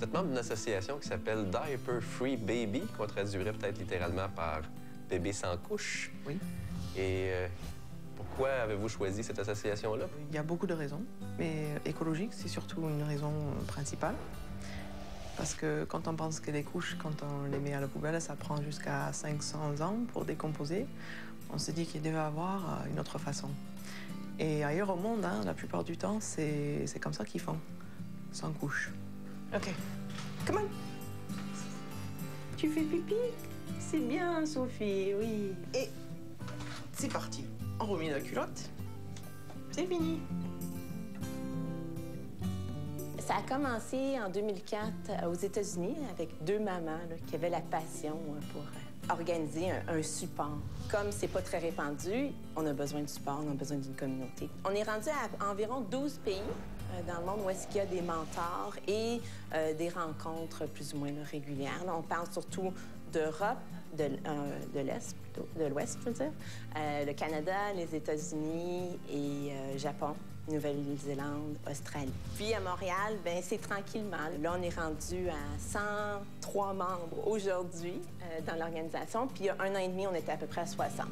êtes membre d'une association qui s'appelle Diaper Free Baby, qu'on traduirait peut-être littéralement par bébé sans couche. Oui. Et pourquoi avez-vous choisi cette association-là? Il y a beaucoup de raisons, mais écologique, c'est surtout une raison principale. Parce que quand on pense que les couches, quand on les met à la poubelle, ça prend jusqu'à 500 ans pour décomposer, on se dit qu'il devait y avoir une autre façon. Et ailleurs au monde, hein, la plupart du temps, c'est comme ça qu'ils font, sans couche. OK. Come on. Tu fais pipi? C'est bien, Sophie, oui. Et c'est parti. On remet la culotte. C'est fini. Ça a commencé en 2004 aux États-Unis avec deux mamans là, qui avaient la passion pour organiser un support. Comme c'est pas très répandu, on a besoin de support, on a besoin d'une communauté. On est rendu à environ 12 pays dans le monde où est-ce qu'il y a des mentors et des rencontres plus ou moins là, régulières. Là, on parle surtout d'Europe, de l'Est plutôt, de l'Ouest, je veux dire, le Canada, les États-Unis et Japon, Nouvelle-Zélande, Australie. Puis à Montréal, ben c'est tranquillement. Là, on est rendu à 103 membres aujourd'hui dans l'organisation. Puis il y a 1 an et demi, on était à peu près à 60.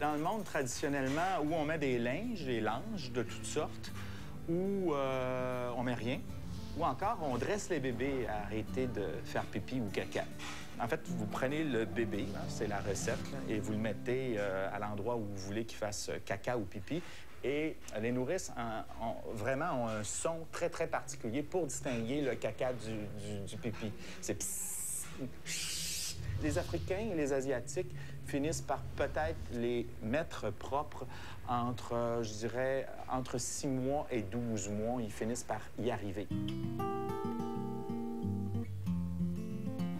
Dans le monde, traditionnellement, où on met des linges de toutes sortes, où on met rien, ou encore on dresse les bébés à arrêter de faire pipi ou caca. En fait, vous prenez le bébé, hein, c'est la recette, là, et vous le mettez à l'endroit où vous voulez qu'il fasse caca ou pipi. Et les nourrices vraiment ont un son très, très particulier pour distinguer le caca du pipi. C'est psss, psss. Les Africains et les Asiatiques finissent par peut-être les mettre propres entre, je dirais, entre 6 mois et 12 mois. Ils finissent par y arriver.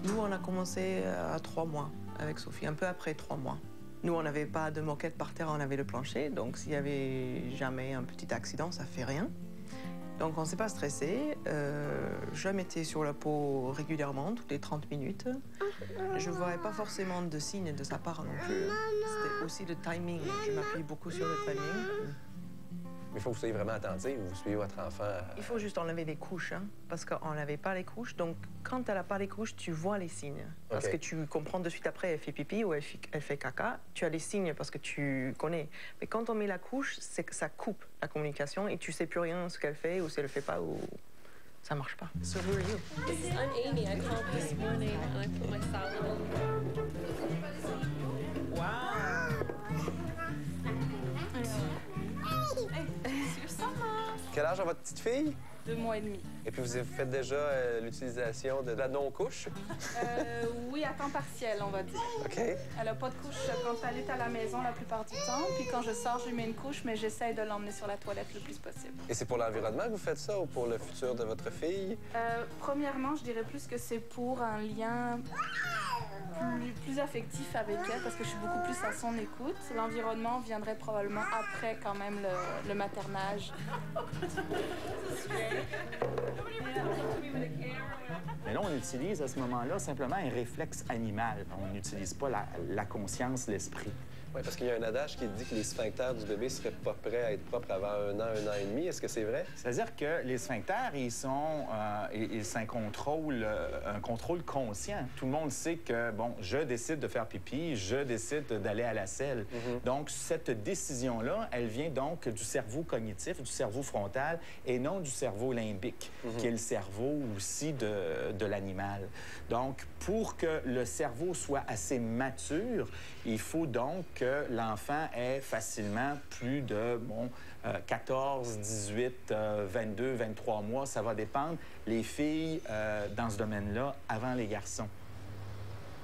Nous, on a commencé à 3 mois avec Sophie, un peu après 3 mois. Nous, on n'avait pas de moquette par terre, on avait le plancher. Donc, s'il y avait jamais un petit accident, ça fait rien. Donc, on ne s'est pas stressé. Je mettais sur la peau régulièrement, toutes les 30 minutes. Je ne voyais pas forcément de signes de sa part non plus. C'était aussi le timing. Je m'appuie beaucoup sur le timing. Il faut que vous soyez vraiment attentif, vous suivez votre enfant. Il faut juste enlever les couches, hein, parce qu'on n'avait pas les couches. Donc, quand elle n'a pas les couches, tu vois les signes. Parce que tu comprends de suite après, elle fait pipi ou elle fait caca. Tu as les signes parce que tu connais. Mais quand on met la couche, c'est que ça coupe la communication et tu sais plus rien ce qu'elle fait ou si elle le fait pas ou ça marche pas. So who are you? I'm Amy. I called this morning and I put my salad in. Wow! Quel âge a votre petite fille? 2 mois et demi. Et puis, vous avez fait déjà l'utilisation de la non-couche? Oui, à temps partiel, on va dire. OK. Elle n'a pas de couche quand elle est à la maison la plupart du temps. Puis quand je sors, je lui mets une couche, mais j'essaie de l'emmener sur la toilette le plus possible. Et c'est pour l'environnement que vous faites ça ou pour le futur de votre fille? Premièrement, je dirais plus que c'est pour un lien plus affectif avec elle, parce que je suis beaucoup plus à son écoute. L'environnement viendrait probablement après quand même le maternage. Mais là, on utilise à ce moment-là simplement un réflexe animal. On n'utilise pas la conscience, l'esprit. Oui, parce qu'il y a un adage qui dit que les sphincters du bébé seraient pas prêts à être propres avant 1 an et demi. Est-ce que c'est vrai? C'est-à-dire que les sphincters, c'est un contrôle conscient. Tout le monde sait que, bon, je décide de faire pipi, je décide d'aller à la selle. Donc, cette décision-là, elle vient donc du cerveau cognitif, du cerveau frontal, et non du cerveau limbique, qui est le cerveau aussi de l'animal. Donc, pour que le cerveau soit assez mature, il faut donc que l'enfant ait facilement plus de 14, 18, 22, 23 mois. Ça va dépendre. Les filles, dans ce domaine-là, avant les garçons.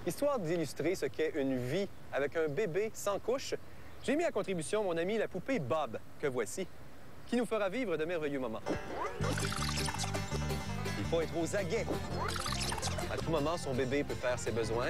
Histoire d'illustrer ce qu'est une vie avec un bébé sans couche, j'ai mis à contribution mon ami la poupée Bob, que voici, qui nous fera vivre de merveilleux moments. Il faut être aux aguets. À tout moment, son bébé peut faire ses besoins.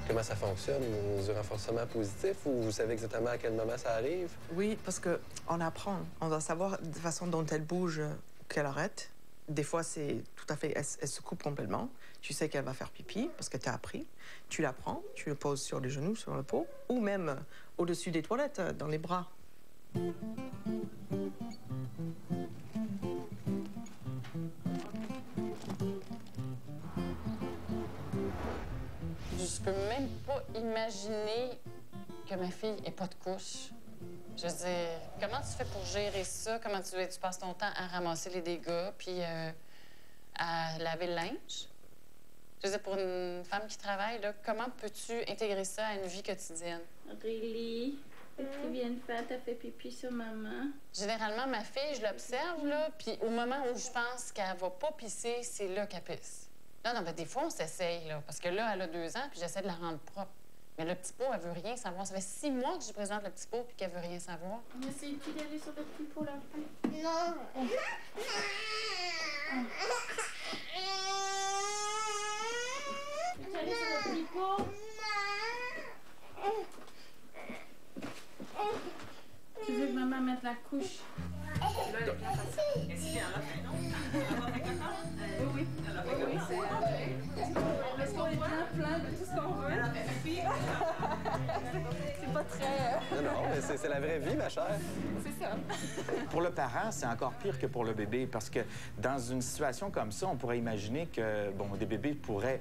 Comment ça fonctionne? Du renforcement positif ou vous savez exactement à quel moment ça arrive? Oui, parce qu'on apprend. On doit savoir de la façon dont elle bouge, qu'elle arrête. Des fois, c'est tout à fait... Elle se coupe complètement. Tu sais qu'elle va faire pipi parce que tu as appris. Tu la prends, tu le poses sur les genoux, sur le pot, ou même au-dessus des toilettes, dans les bras. Je peux même pas imaginer que ma fille ait pas de couche. Je veux dire, comment tu fais pour gérer ça? Comment tu passes ton temps à ramasser les dégâts puis à laver le linge? Je veux dire, pour une femme qui travaille, là, comment peux-tu intégrer ça à une vie quotidienne? Aurélie, qu'est-ce que tu viens de faire? T'as fait pipi sur maman? Généralement, ma fille, je l'observe, là, puis au moment où je pense qu'elle va pas pisser, c'est là qu'elle pisse. Non, ben, des fois, on s'essaye, là, parce que là, elle a 2 ans, puis j'essaie de la rendre propre. Mais le petit pot, elle veut rien savoir. Ça fait 6 mois que je présente le petit pot, puis qu'elle veut rien savoir. On essaie-tu d'aller sur le petit pot, là? Non. Tu allais sur le petit pot? Tu veux que maman mette la couche? Est-ce qu'elle a fait, non? Elle a fait caca? Oui. Oui, c'est... Est-ce qu'on est plein de tout ce qu'on veut? Elle a fait pipi? C'est pas très... Non, mais c'est la vraie vie, ma chère. C'est ça. Pour le parent, c'est encore pire que pour le bébé, parce que dans une situation comme ça, on pourrait imaginer que, bon, des bébés pourraient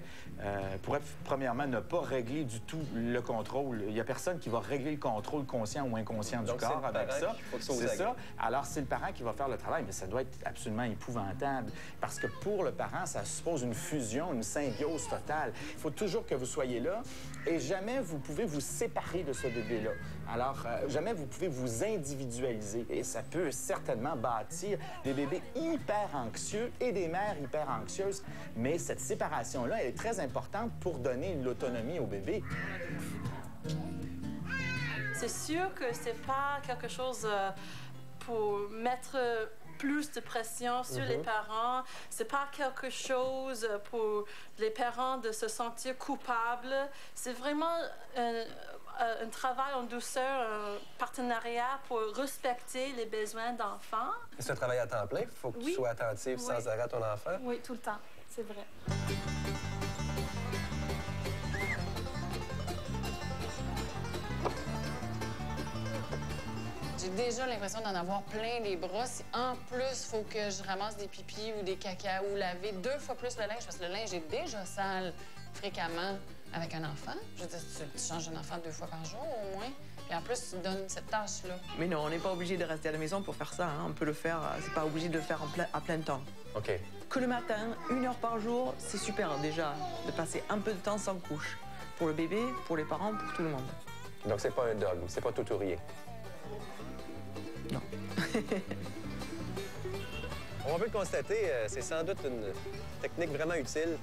premièrement, ne pas régler du tout le contrôle. Il n'y a personne qui va régler le contrôle conscient ou inconscient du corps avec ça. C'est ça. Alors, c'est le parent qui va faire le travail, mais ça doit être absolument épouvantable, parce que pour le parent, ça suppose une fusion, une symbiose totale. Il faut toujours que vous soyez là, et jamais vous pouvez vous séparer de ce bébé-là. Alors, jamais vous pouvez vous individualiser, et ça peut certainement bâtir des bébés hyper anxieux et des mères hyper anxieuses, mais cette séparation-là, elle est très importante pour donner l'autonomie au bébé. C'est sûr que c'est pas quelque chose pour mettre plus de pression sur les parents. C'est pas quelque chose pour les parents de se sentir coupables. C'est vraiment un travail en douceur, un partenariat pour respecter les besoins d'enfants. C'est un travail à temps plein. Il faut que tu sois attentif sans arrêt à ton enfant. Oui, tout le temps. C'est vrai. J'ai déjà l'impression d'en avoir plein les bras. Si en plus, il faut que je ramasse des pipis ou des caca ou laver 2 fois plus le linge, parce que le linge est déjà sale fréquemment avec un enfant. Je veux dire, tu changes un enfant 2 fois par jour au moins. Puis en plus, tu donnes cette tâche-là. Mais non, on n'est pas obligé de rester à la maison pour faire ça. Hein. On peut le faire, c'est pas obligé de le faire à plein temps. OK. Que le matin, 1 heure par jour, c'est super déjà de passer un peu de temps sans couche. Pour le bébé, pour les parents, pour tout le monde. Donc, c'est pas un dogme, c'est pas tout ou rien. Non. On peut le constater, c'est sans doute une technique vraiment utile,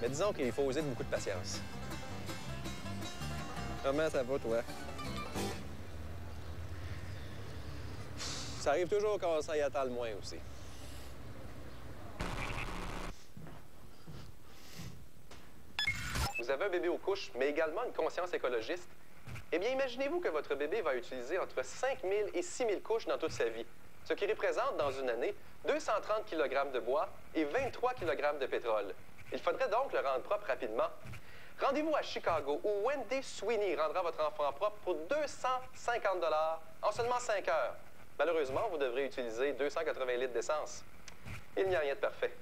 mais disons qu'il faut user de beaucoup de patience. Comment ça va, toi? Ça arrive toujours quand on s'en y attend le moins aussi. Vous avez un bébé aux couches, mais également une conscience écologiste. Eh bien, imaginez-vous que votre bébé va utiliser entre 5 000 et 6 000 couches dans toute sa vie, ce qui représente, dans une année, 230 kg de bois et 23 kg de pétrole. Il faudrait donc le rendre propre rapidement. Rendez-vous à Chicago, où Wendy Sweeney rendra votre enfant propre pour 250 $ en seulement 5 heures. Malheureusement, vous devrez utiliser 280 litres d'essence. Il n'y a rien de parfait.